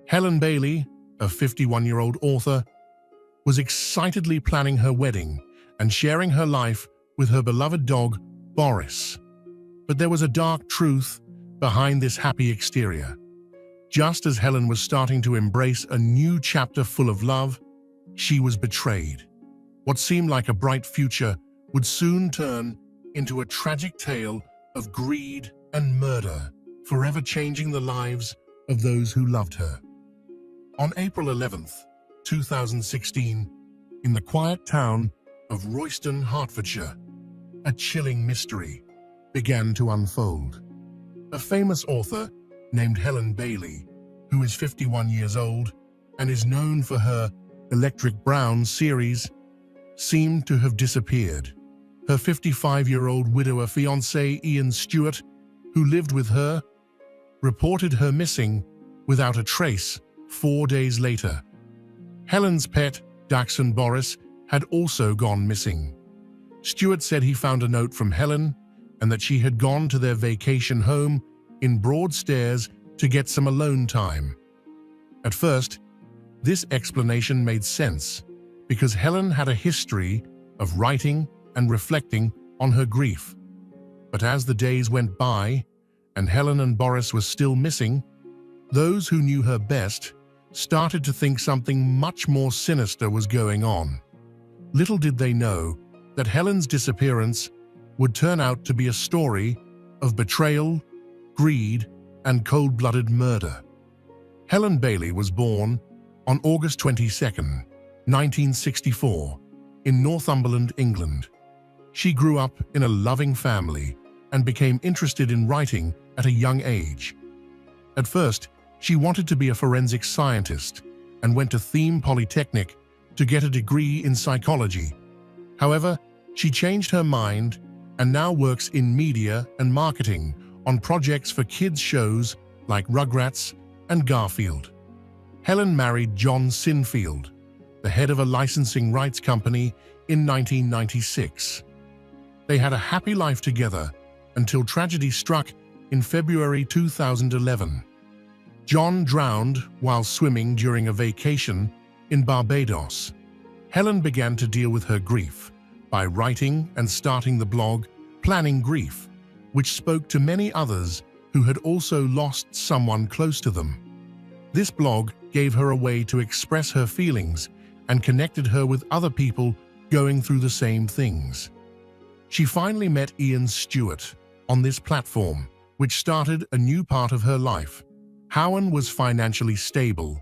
Helen Bailey, a 51-year-old author, was excitedly planning her wedding and sharing her life with her beloved dog, Boris. But there was a dark truth behind this happy exterior. Just as Helen was starting to embrace a new chapter full of love, she was betrayed. What seemed like a bright future would soon turn into a tragic tale of greed and murder, forever changing the lives of those who loved her. On April 11th, 2016, in the quiet town of Royston, Hertfordshire, a chilling mystery began to unfold. A famous author named Helen Bailey, who is 51 years old and is known for her Electric Brown series, seemed to have disappeared. Her 55-year-old widower fiancé Ian Stewart, who lived with her, reported her missing without a trace 4 days later. Helen's pet, Dachshund Boris, had also gone missing. Stewart said he found a note from Helen and that she had gone to their vacation home in Broadstairs to get some alone time. At first, this explanation made sense because Helen had a history of writing and reflecting on her grief. But as the days went by and Helen and Boris were still missing, those who knew her best started to think something much more sinister was going on. Little did they know that Helen's disappearance would turn out to be a story of betrayal, greed, and cold-blooded murder. Helen Bailey was born on August 22, 1964, in Northumberland, England. She grew up in a loving family and became interested in writing at a young age. At first, she wanted to be a forensic scientist and went to Theme Polytechnic to get a degree in psychology. However, she changed her mind and now works in media and marketing on projects for kids' shows like Rugrats and Garfield. Helen married John Sinfield, the head of a licensing rights company, in 1996. They had a happy life together until tragedy struck in February 2011. John drowned while swimming during a vacation in Barbados. Helen began to deal with her grief by writing and starting the blog Planning Grief, which spoke to many others who had also lost someone close to them. This blog gave her a way to express her feelings and connected her with other people going through the same things. She finally met Ian Stewart on this platform, which started a new part of her life. Helen was financially stable,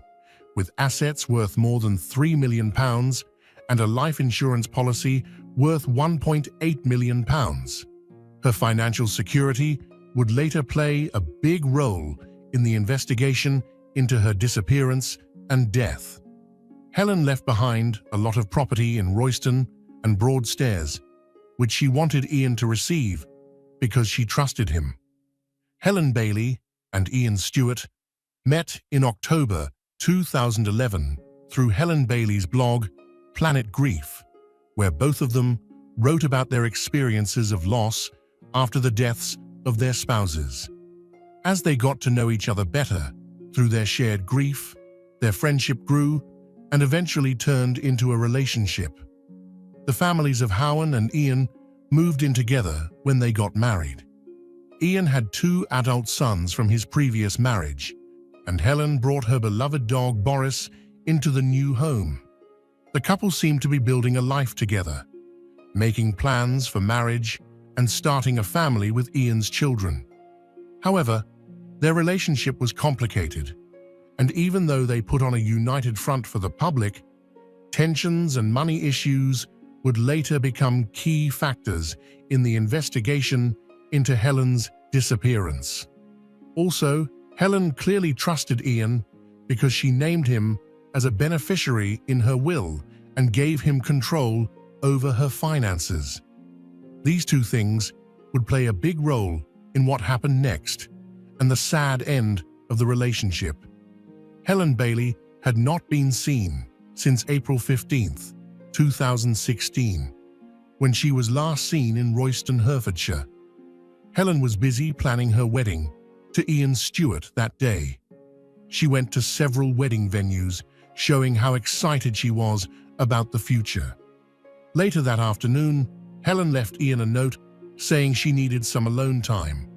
with assets worth more than £3 million and a life insurance policy worth £1.8 million. Her financial security would later play a big role in the investigation into her disappearance and death. Helen left behind a lot of property in Royston and Broadstairs, which she wanted Ian to receive because she trusted him. Helen Bailey and Ian Stewart met in October 2011 through Helen Bailey's blog, Planet Grief, where both of them wrote about their experiences of loss after the deaths of their spouses. As they got to know each other better through their shared grief, their friendship grew and eventually turned into a relationship. The families of Helen and Ian moved in together when they got married. Ian had 2 adult sons from his previous marriage, and Helen brought her beloved dog Boris into the new home. The couple seemed to be building a life together, making plans for marriage and starting a family with Ian's children. However, their relationship was complicated, and even though they put on a united front for the public, tensions and money issues would later become key factors in the investigation into Helen's disappearance. Also, Helen clearly trusted Ian because she named him as a beneficiary in her will and gave him control over her finances. These two things would play a big role in what happened next and the sad end of the relationship. Helen Bailey had not been seen since April 15, 2016, when she was last seen in Royston, Hertfordshire. Helen was busy planning her wedding to Ian Stewart that day. she went to several wedding venues, showing how excited she was about the future. Later that afternoon, Helen left Ian a note saying she needed some alone time.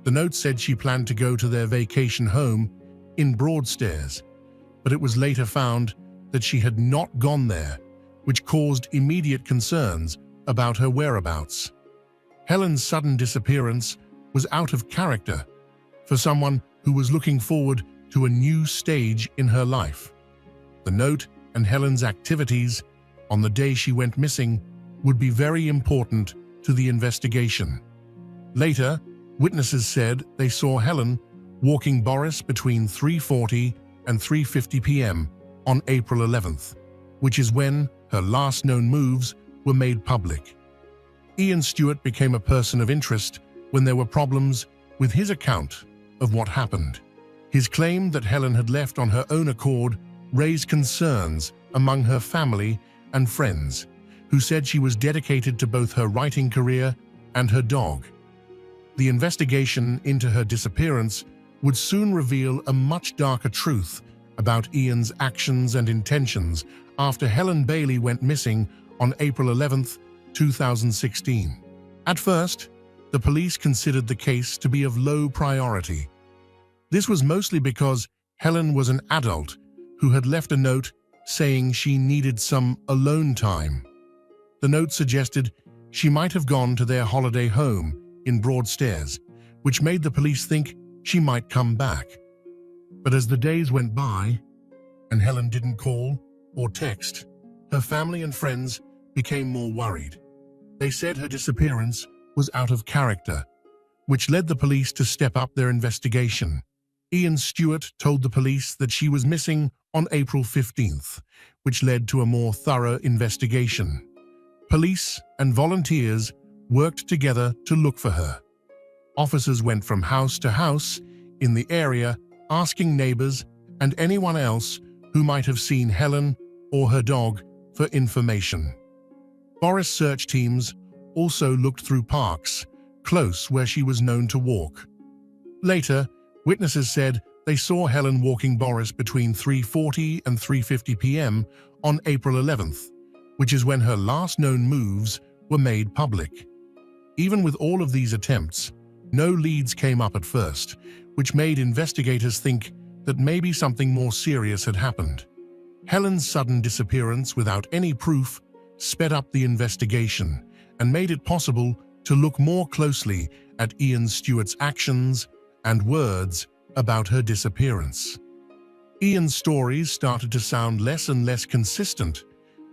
The note said she planned to go to their vacation home in Broadstairs, but it was later found that she had not gone there, which caused immediate concerns about her whereabouts. Helen's sudden disappearance was out of character for someone who was looking forward to a new stage in her life. The note and Helen's activities on the day she went missing would be very important to the investigation. Later, witnesses said they saw Helen walking Boris between 3:40 and 3:50 p.m. on April 11th, which is when her last known moves were made public. Ian Stewart became a person of interest when there were problems with his account of what happened. His claim that Helen had left on her own accord raised concerns among her family and friends, who said she was dedicated to both her writing career and her dog. The investigation into her disappearance would soon reveal a much darker truth about Ian's actions and intentions after Helen Bailey went missing on April 11, 2016. At first, the police considered the case to be of low priority. This was mostly because Helen was an adult who had left a note saying she needed some alone time. The note suggested she might have gone to their holiday home in Broadstairs, which made the police think she might come back. But as the days went by and Helen didn't call or text, her family and friends became more worried. They said her disappearance was out of character, which led the police to step up their investigation. Ian Stewart told the police that she was missing on April 15th, which led to a more thorough investigation. Police and volunteers worked together to look for her. Officers went from house to house in the area, asking neighbors and anyone else who might have seen Helen or her dog for information. Boris search teams also looked through parks close where she was known to walk. Later, witnesses said they saw Helen walking Boris between 3:40 and 3:50 p.m. on April 11th, which is when her last known moves were made public. Even with all of these attempts, no leads came up at first, which made investigators think that maybe something more serious had happened. Helen's sudden disappearance without any proof sped up the investigation and made it possible to look more closely at Ian Stewart's actions and words about her disappearance. Ian's stories started to sound less and less consistent,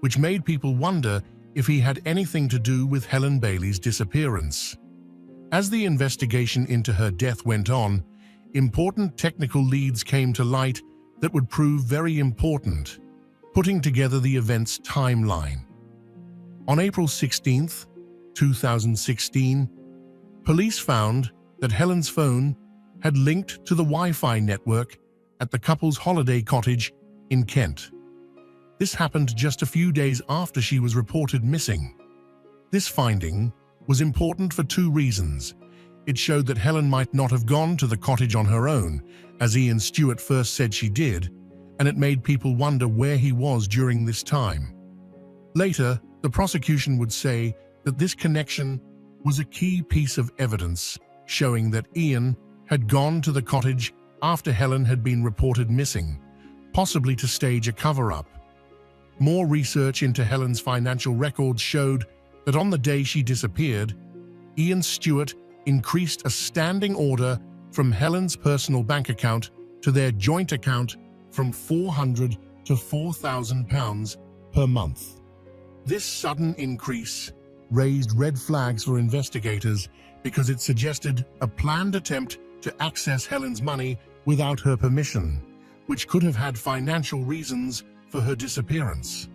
which made people wonder if he had anything to do with Helen Bailey's disappearance. As the investigation into her death went on, important technical leads came to light that would prove very important, putting together the event's timeline. On April 16, 2016, police found that Helen's phone had linked to the Wi-Fi network at the couple's holiday cottage in Kent. This happened just a few days after she was reported missing. This finding was important for two reasons. It showed that Helen might not have gone to the cottage on her own, as Ian Stewart first said she did, and it made people wonder where he was during this time. Later, the prosecution would say that this connection was a key piece of evidence showing that Ian had gone to the cottage after Helen had been reported missing, possibly to stage a cover-up. More research into Helen's financial records showed that on the day she disappeared, Ian Stewart increased a standing order from Helen's personal bank account to their joint account from £400 to £4,000 per month. This sudden increase raised red flags for investigators because it suggested a planned attempt to access Helen's money without her permission, which could have had financial reasons for her disappearance.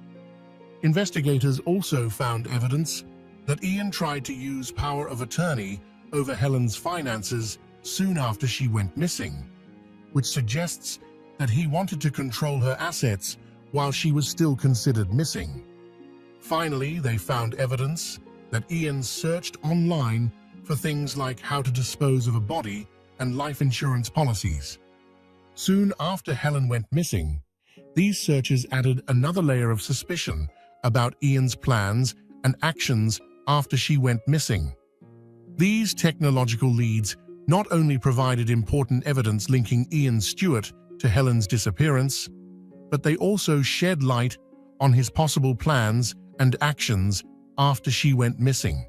Investigators also found evidence that Ian tried to use power of attorney over Helen's finances soon after she went missing, which suggests that he wanted to control her assets while she was still considered missing. Finally, they found evidence that Ian searched online for things like how to dispose of a body and life insurance policies. Soon after Helen went missing, these searches added another layer of suspicion about Ian's plans and actions after she went missing. These technological leads not only provided important evidence linking Ian Stewart to Helen's disappearance, but they also shed light on his possible plans and actions after she went missing.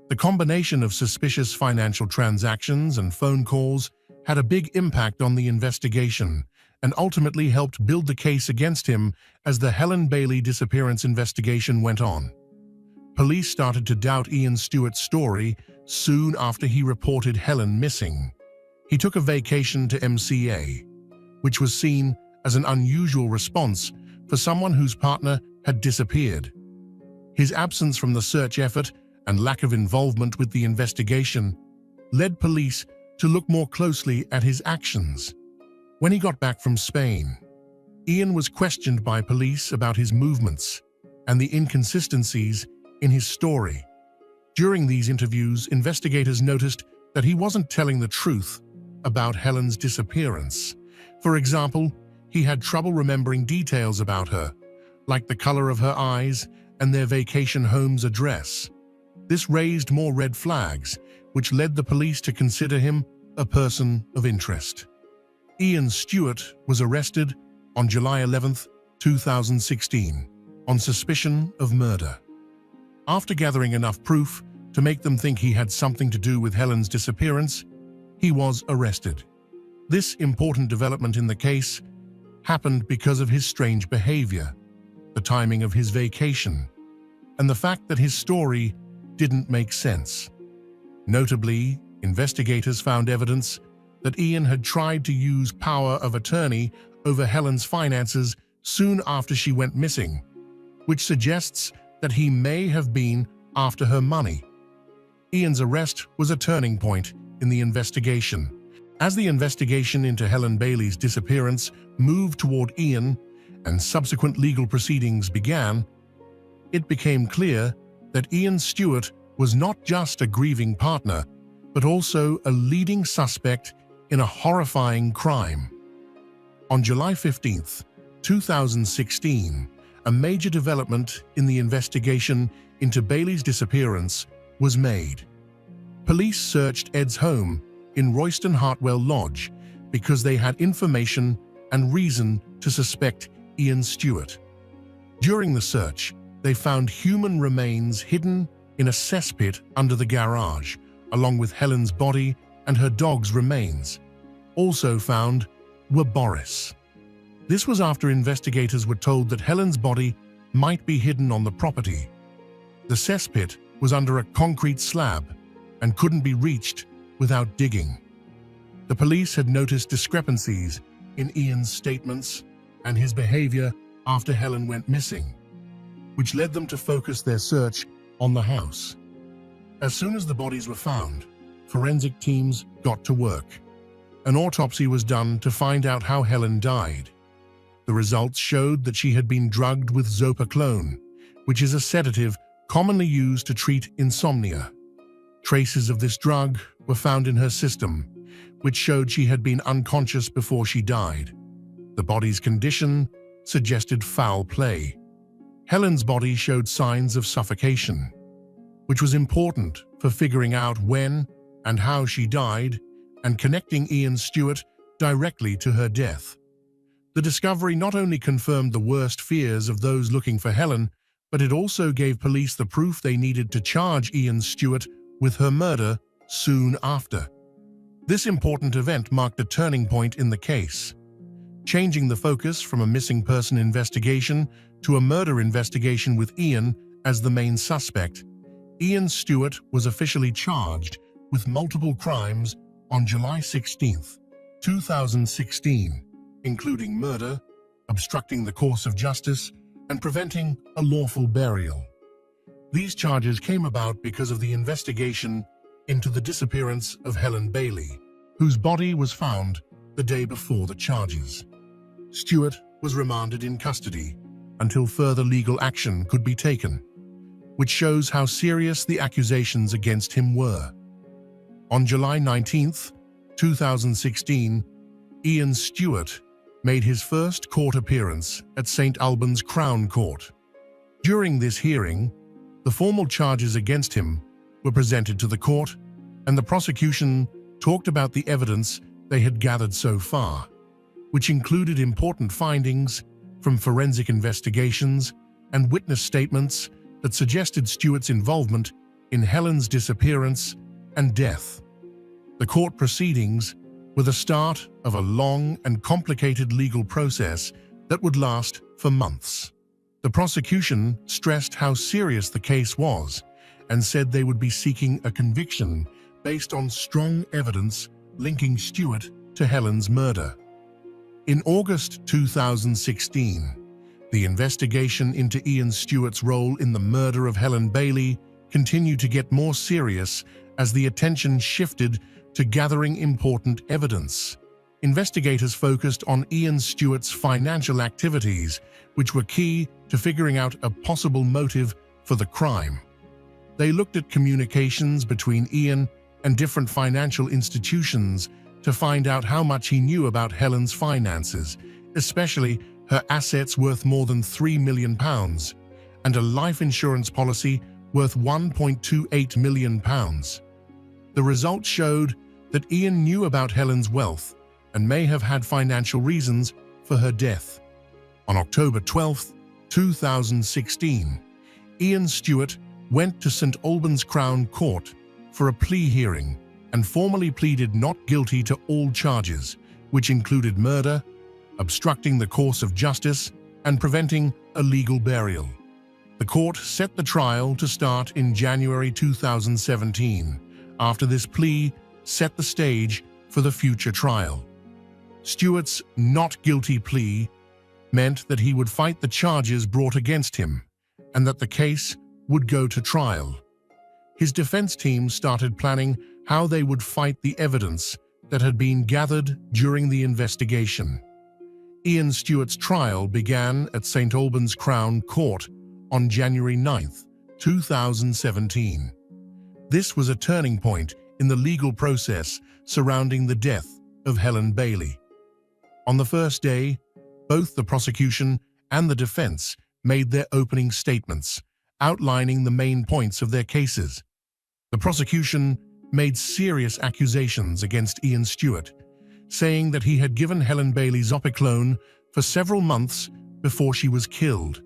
The combination of suspicious financial transactions and phone calls had a big impact on the investigation and ultimately helped build the case against him as the Helen Bailey disappearance investigation went on. Police started to doubt Ian Stewart's story soon after he reported Helen missing. He took a vacation to MCA, which was seen as an unusual response for someone whose partner had disappeared. His absence from the search effort and lack of involvement with the investigation led police to look more closely at his actions. When he got back from Spain, Ian was questioned by police about his movements and the inconsistencies in his story. During these interviews, investigators noticed that he wasn't telling the truth about Helen's disappearance. For example, he had trouble remembering details about her, like the color of her eyes and their vacation home's address. This raised more red flags, which led the police to consider him a person of interest. Ian Stewart was arrested on July 11, 2016, on suspicion of murder. After gathering enough proof to make them think he had something to do with Helen's disappearance, he was arrested. This important development in the case happened because of his strange behavior, the timing of his vacation, and the fact that his story didn't make sense. Notably, investigators found evidence that Ian had tried to use power of attorney over Helen's finances soon after she went missing, which suggests that he may have been after her money. Ian's arrest was a turning point in the investigation. As the investigation into Helen Bailey's disappearance moved toward Ian and subsequent legal proceedings began, it became clear that Ian Stewart was not just a grieving partner, but also a leading suspect in a horrifying crime. On July 15, 2016, a major development in the investigation into Bailey's disappearance was made. Police searched Ed's home in Royston Hartwell Lodge because they had information and reason to suspect Ian Stewart. During the search, they found human remains hidden in a cesspit under the garage, along with Helen's body and her dog's remains. Also found were Boris. This was after investigators were told that Helen's body might be hidden on the property. The cesspit was under a concrete slab and couldn't be reached without digging. The police had noticed discrepancies in Ian's statements and his behavior after Helen went missing, which led them to focus their search on the house. As soon as the bodies were found, forensic teams got to work. An autopsy was done to find out how Helen died. The results showed that she had been drugged with zopiclone, which is a sedative commonly used to treat insomnia. Traces of this drug were found in her system, which showed she had been unconscious before she died. The body's condition suggested foul play. Helen's body showed signs of suffocation, which was important for figuring out when and how she died and connecting Ian Stewart directly to her death. The discovery not only confirmed the worst fears of those looking for Helen, but it also gave police the proof they needed to charge Ian Stewart with her murder soon after. This important event marked a turning point in the case, changing the focus from a missing person investigation to a murder investigation with Ian as the main suspect. Ian Stewart was officially charged with multiple crimes on July 16, 2016, including murder, obstructing the course of justice, and preventing a lawful burial. These charges came about because of the investigation into the disappearance of Helen Bailey, whose body was found the day before the charges. Stewart was remanded in custody until further legal action could be taken, which shows how serious the accusations against him were. On July 19, 2016, Ian Stewart made his first court appearance at St. Albans Crown Court. During this hearing, the formal charges against him were presented to the court, and the prosecution talked about the evidence they had gathered so far, which included important findings from forensic investigations and witness statements that suggested Stewart's involvement in Helen's disappearance and death. The court proceedings were the start of a long and complicated legal process that would last for months. The prosecution stressed how serious the case was and said they would be seeking a conviction based on strong evidence linking Stewart to Helen's murder. In August 2016, the investigation into Ian Stewart's role in the murder of Helen Bailey continued to get more serious as the attention shifted to gathering important evidence. Investigators focused on Ian Stewart's financial activities, which were key to figuring out a possible motive for the crime. They looked at communications between Ian and different financial institutions to find out how much he knew about Helen's finances, especially her assets worth more than £3 million and a life insurance policy worth £1.28 million. The results showed that Ian knew about Helen's wealth and may have had financial reasons for her death. On October 12, 2016, Ian Stewart went to St. Albans Crown Court for a plea hearing and formally pleaded not guilty to all charges, which included murder, obstructing the course of justice, and preventing illegal burial. The court set the trial to start in January 2017. After this plea set the stage for the future trial. Stewart's not guilty plea meant that he would fight the charges brought against him and that the case would go to trial. His defense team started planning how they would fight the evidence that had been gathered during the investigation. Ian Stewart's trial began at St. Albans Crown Court on January 9, 2017. This was a turning point in the legal process surrounding the death of Helen Bailey. On the first day, both the prosecution and the defense made their opening statements, outlining the main points of their cases. The prosecution made serious accusations against Ian Stewart, saying that he had given Helen Bailey Zopiclone for several months before she was killed.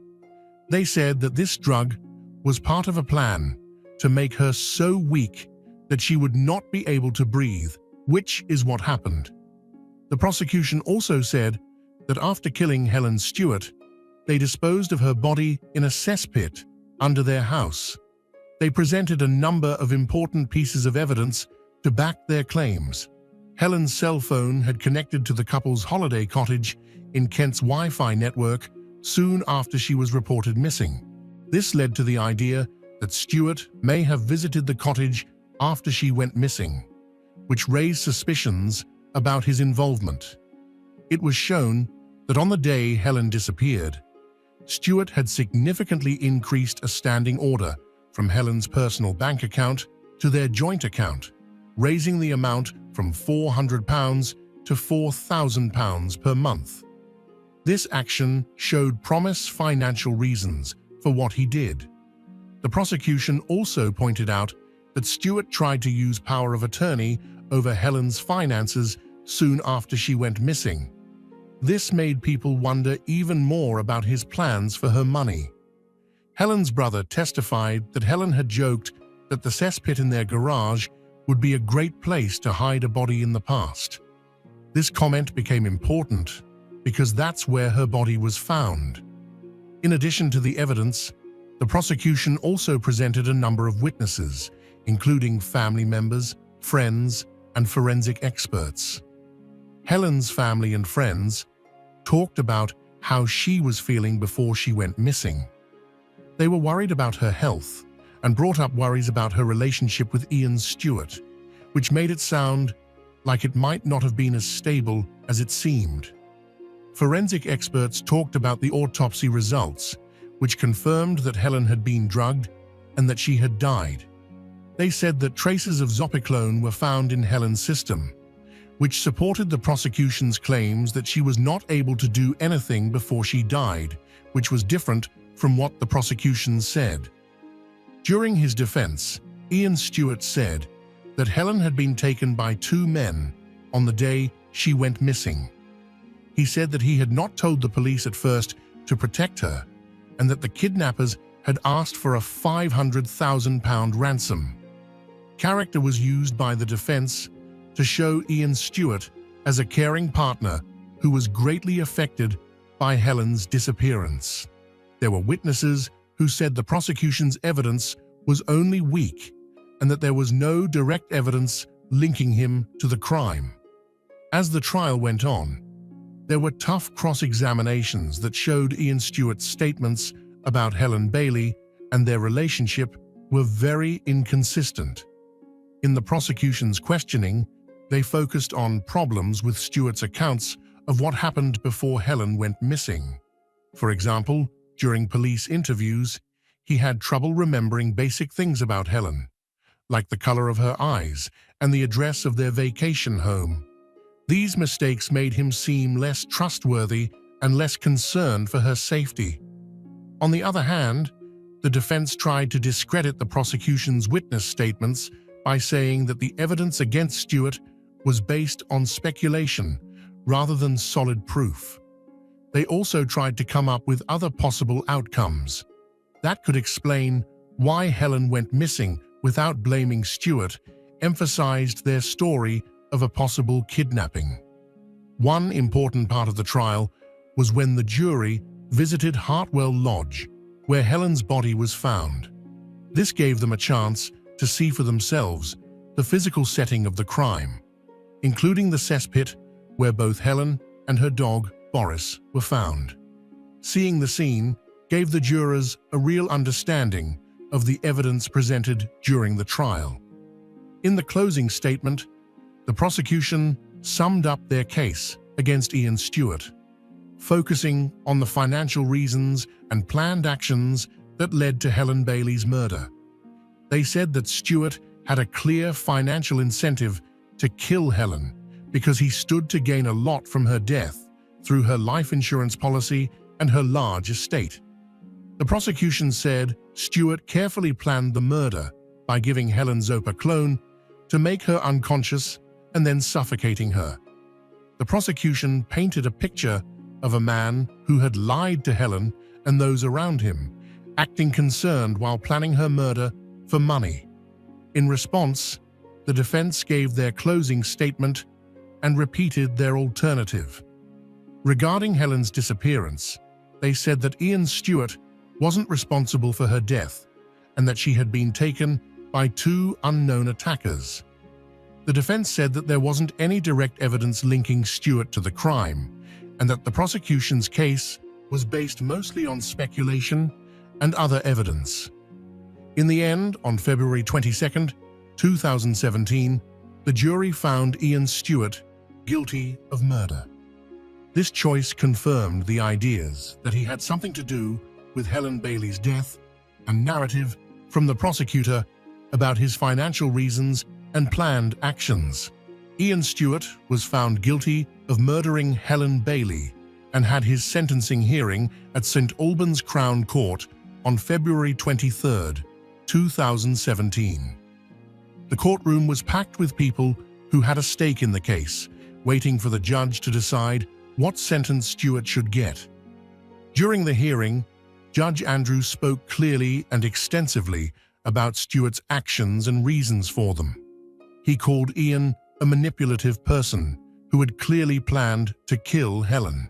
They said that this drug was part of a plan to make her so weak that she would not be able to breathe, which is what happened. The prosecution also said that after killing Helen Stewart, they disposed of her body in a cesspit under their house. They presented a number of important pieces of evidence to back their claims. Helen's cell phone had connected to the couple's holiday cottage in Kent's Wi-Fi network soon after she was reported missing. This led to the idea that Stewart may have visited the cottage after she went missing, which raised suspicions about his involvement. It was shown that on the day Helen disappeared, Stewart had significantly increased a standing order from Helen's personal bank account to their joint account, raising the amount from £400 to £4,000 per month. This action showed promising financial reasons for what he did. The prosecution also pointed out that Stewart tried to use power of attorney over Helen's finances soon after she went missing. This made people wonder even more about his plans for her money. Helen's brother testified that Helen had joked that the cesspit in their garage would be a great place to hide a body in the past. This comment became important because that's where her body was found. In addition to the evidence, the prosecution also presented a number of witnesses, including family members, friends, and forensic experts. Helen's family and friends talked about how she was feeling before she went missing. They were worried about her health and brought up worries about her relationship with Ian Stewart, which made it sound like it might not have been as stable as it seemed. Forensic experts talked about the autopsy results, which confirmed that Helen had been drugged and that she had died. They said that traces of Zopiclone were found in Helen's system, which supported the prosecution's claims that she was not able to do anything before she died, which was different from what the prosecution said. During his defense, Ian Stewart said that Helen had been taken by two men on the day she went missing. He said that he had not told the police at first to protect her, and that the kidnappers had asked for a £500,000 ransom. Character was used by the defense to show Ian Stewart as a caring partner who was greatly affected by Helen's disappearance. There were witnesses who said the prosecution's evidence was only weak and that there was no direct evidence linking him to the crime. As the trial went on, there were tough cross-examinations that showed Ian Stewart's statements about Helen Bailey and their relationship were very inconsistent. In the prosecution's questioning, they focused on problems with Stewart's accounts of what happened before Helen went missing. For example, during police interviews, he had trouble remembering basic things about Helen, like the color of her eyes and the address of their vacation home. These mistakes made him seem less trustworthy and less concerned for her safety. On the other hand, the defense tried to discredit the prosecution's witness statements by saying that the evidence against Stewart was based on speculation rather than solid proof. They also tried to come up with other possible outcomes. That could explain why Helen went missing without blaming Stewart, emphasized their story of a possible kidnapping. One important part of the trial was when the jury visited Hartwell Lodge, where Helen's body was found. This gave them a chance to see for themselves the physical setting of the crime, including the cesspit where both Helen and her dog, Boris, were found. Seeing the scene gave the jurors a real understanding of the evidence presented during the trial. In the closing statement, the prosecution summed up their case against Ian Stewart, focusing on the financial reasons and planned actions that led to Helen Bailey's murder. They said that Stewart had a clear financial incentive to kill Helen because he stood to gain a lot from her death through her life insurance policy and her large estate. The prosecution said Stewart carefully planned the murder by giving Helen zopiclone to make her unconscious and then suffocating her. The prosecution painted a picture of a man who had lied to Helen and those around him, acting concerned while planning her murder for money. In response, the defense gave their closing statement and repeated their alternative. Regarding Helen's disappearance, they said that Ian Stewart wasn't responsible for her death and that she had been taken by two unknown attackers. The defense said that there wasn't any direct evidence linking Stewart to the crime and that the prosecution's case was based mostly on speculation and other evidence. In the end, on February 22, 2017, the jury found Ian Stewart guilty of murder. This choice confirmed the ideas that he had something to do with Helen Bailey's death and narrative from the prosecutor about his financial reasons and planned actions. Ian Stewart was found guilty of murdering Helen Bailey and had his sentencing hearing at St. Albans Crown Court on February 23, 2017. The courtroom was packed with people who had a stake in the case, waiting for the judge to decide what sentence Stewart should get. During the hearing, Judge Andrews spoke clearly and extensively about Stewart's actions and reasons for them. He called Ian a manipulative person who had clearly planned to kill Helen.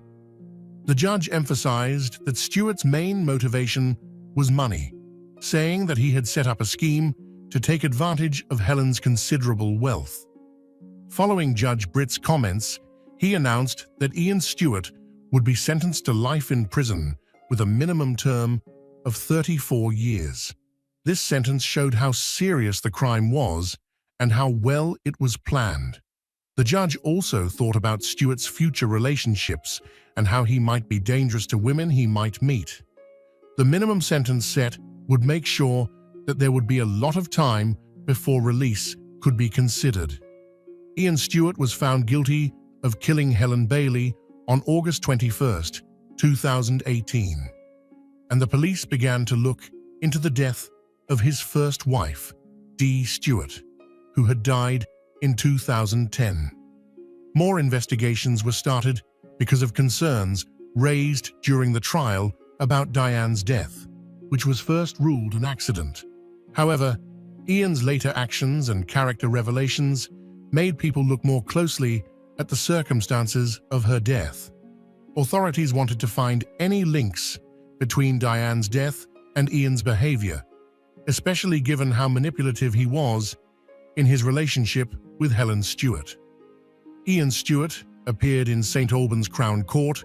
The judge emphasized that Stewart's main motivation was money, saying that he had set up a scheme to take advantage of Helen's considerable wealth. Following Judge Britt's comments, he announced that Ian Stewart would be sentenced to life in prison with a minimum term of 34 years. This sentence showed how serious the crime was and how well it was planned. The judge also thought about Stewart's future relationships and how he might be dangerous to women he might meet. The minimum sentence set would make sure that there would be a lot of time before release could be considered. Ian Stewart was found guilty of killing Helen Bailey on August 21st, 2018, and the police began to look into the death of his first wife, Dee Stewart, who had died in 2010. More investigations were started because of concerns raised during the trial about Diane's death, which was first ruled an accident. However, Ian's later actions and character revelations made people look more closely at the circumstances of her death. Authorities wanted to find any links between Diane's death and Ian's behavior, especially given how manipulative he was in his relationship with Helen Stewart. Ian Stewart appeared in St. Albans Crown Court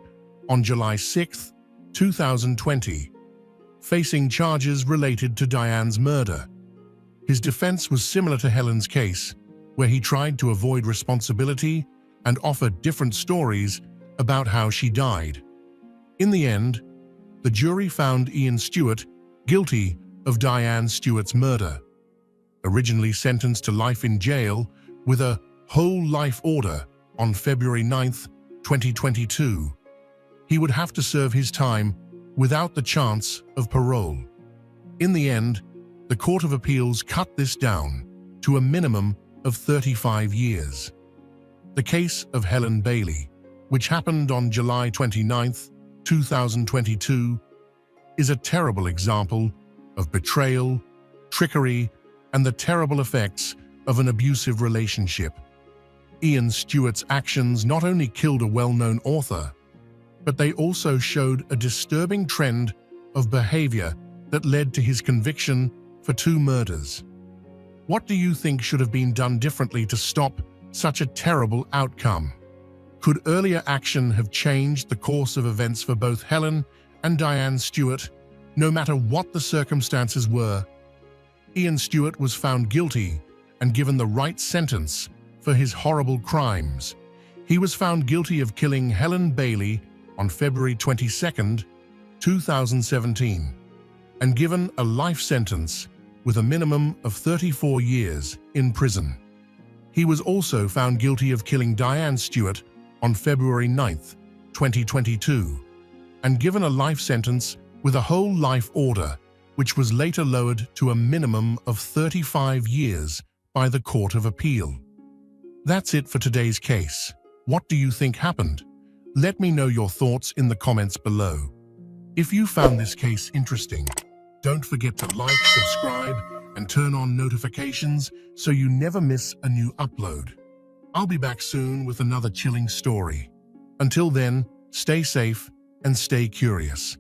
on July 6, 2020, facing charges related to Diane's murder. His defense was similar to Helen's case, where he tried to avoid responsibility and offered different stories about how she died. In the end, the jury found Ian Stewart guilty of Diane Stewart's murder. Originally sentenced to life in jail with a whole life order on February 9, 2022, he would have to serve his time without the chance of parole. In the end, the Court of Appeals cut this down to a minimum of 35 years. The case of Helen Bailey, which happened on July 29, 2022, is a terrible example of betrayal, trickery, and the terrible effects of an abusive relationship. Ian Stewart's actions not only killed a well-known author, but they also showed a disturbing trend of behavior that led to his conviction for 2 murders. What do you think should have been done differently to stop such a terrible outcome? Could earlier action have changed the course of events for both Helen and Diane Stewart, no matter what the circumstances were? Ian Stewart was found guilty and given the right sentence for his horrible crimes. He was found guilty of killing Helen Bailey on February 22, 2017, and given a life sentence with a minimum of 34 years in prison. He was also found guilty of killing Diane Stewart on February 9, 2022, and given a life sentence with a whole life order, which was later lowered to a minimum of 35 years by the Court of Appeal. That's it for today's case. What do you think happened? Let me know your thoughts in the comments below. If you found this case interesting, don't forget to like, subscribe, and turn on notifications so you never miss a new upload. I'll be back soon with another chilling story. Until then, stay safe and stay curious.